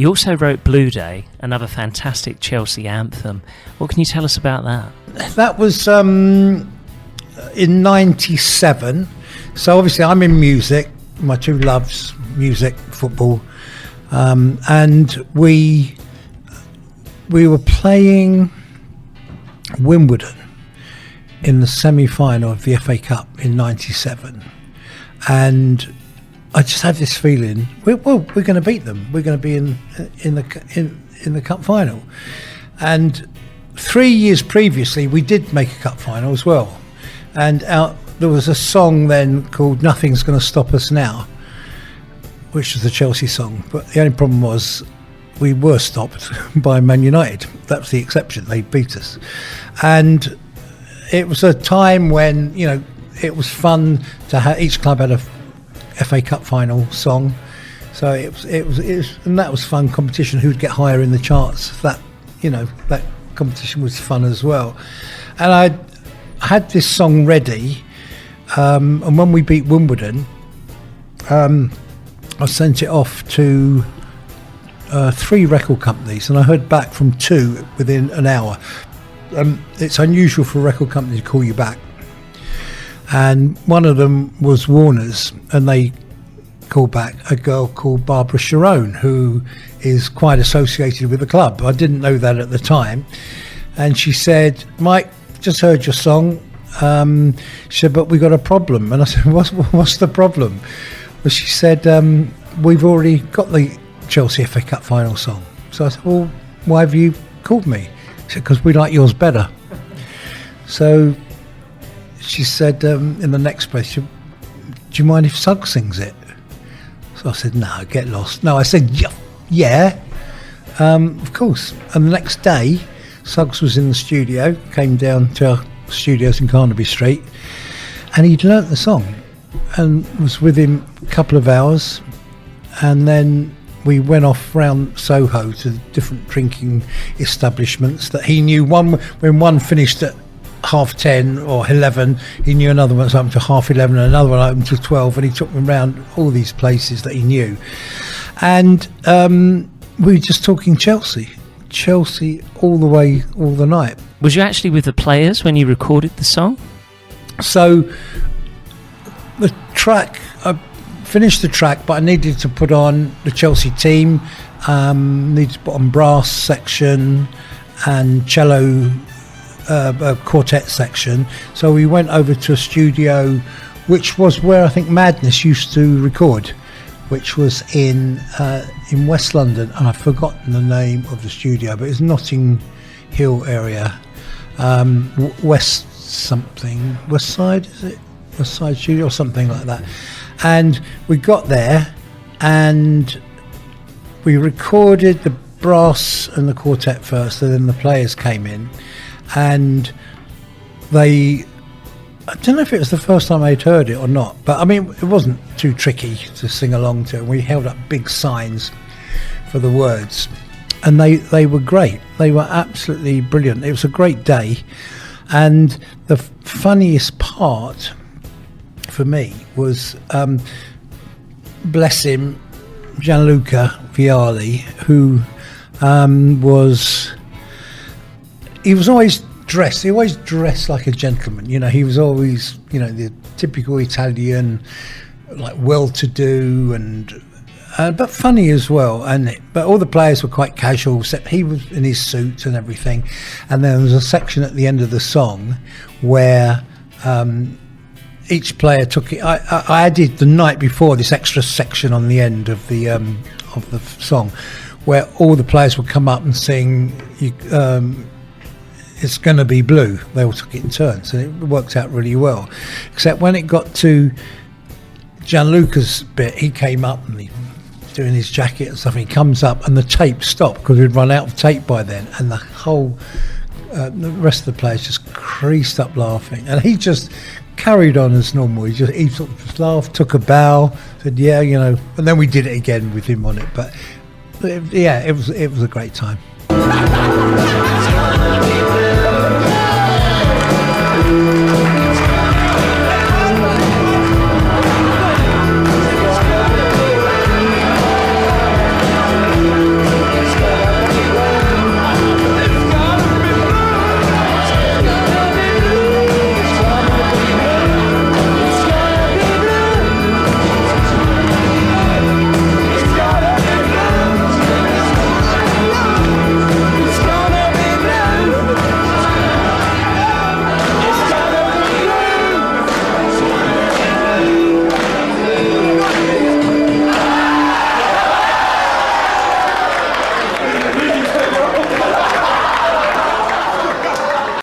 You also wrote Blue Day, another fantastic Chelsea anthem. What can you tell us about that? That was in 97. So obviously I'm in music. My two loves, music, football. And we were playing Wimbledon in the semi-final of the FA Cup in 97. And I just had this feeling, we're going to beat them. We're going to be in the cup final. And 3 years previously, we did make a cup final as well. And there was a song then called "Nothing's Going to Stop Us Now," which was the Chelsea song. But the only problem was we were stopped by Man United. That was the exception. They beat us. And it was a time when, you know, it was fun to have, each club had a FA Cup final song, so it was and that was fun competition. Who'd get higher in the charts? That, you know, that competition was fun as well. And I had this song ready, and when we beat Wimbledon, I sent it off to 3 record companies, and I heard back from 2 within an hour. It's unusual for a record company to call you back. And one of them was Warner's, and they called back a girl called Barbara Sharon, who is quite associated with the club. I didn't know that at the time. And she said, "Mike, just heard your song." She said, "But we got a problem." And I said, what's the problem? Well, she said, "We've already got the Chelsea FA Cup final song." So I said, "Well, why have you called me?" She said, "Because we like yours better." So she said, in the next place, "Do you mind if Sugg sings it?" So I said, "No, get lost." No, I said, yeah, of course. And the next day, Suggs was in the studio, came down to our studios in Carnaby Street, and he'd learnt the song and was with him a couple of hours. And then we went off round Soho to different drinking establishments that he knew. When one finished at 10:30 or 11, he knew another one was open to 11:30 and another one open to 12, and he took them around all these places that he knew. And we were just talking Chelsea all the way, all the night. Was you actually with the players when you recorded the song? So the track, I finished the track, but I needed to put on the Chelsea team, needed to put on brass section and cello quartet section. So we went over to a studio, which was where I think Madness used to record, which was in West London, and I've forgotten the name of the studio, but it's Notting Hill area, West Side, is it? West Side Studio or something like that. And we got there and we recorded the brass and the quartet first, and then the players came in, and I don't know if it was the first time I'd heard it or not, but I mean, it wasn't too tricky to sing along to. We held up big signs for the words, and they were great. They were absolutely brilliant. It was a great day. And the funniest part for me was, bless him, Gianluca Vialli, who he was always dressed like a gentleman. You know, he was always, you know, the typical Italian, like well-to-do and but funny as well. But all the players were quite casual, except he was in his suit and everything. And then there was a section at the end of the song where each player took it. I added the night before this extra section on the end of the song, where all the players would come up and sing. It's Gonna Be Blue. They all took it in turns, and it worked out really well. Except when it got to Gianluca's bit, he came up and he was doing his jacket and stuff. And he comes up, and the tape stopped because we'd run out of tape by then, and the whole the rest of the players just creased up laughing, and he just carried on as normal. He sort of laughed, took a bow, said, "Yeah, you know," and then we did it again with him on it. But yeah, it was a great time.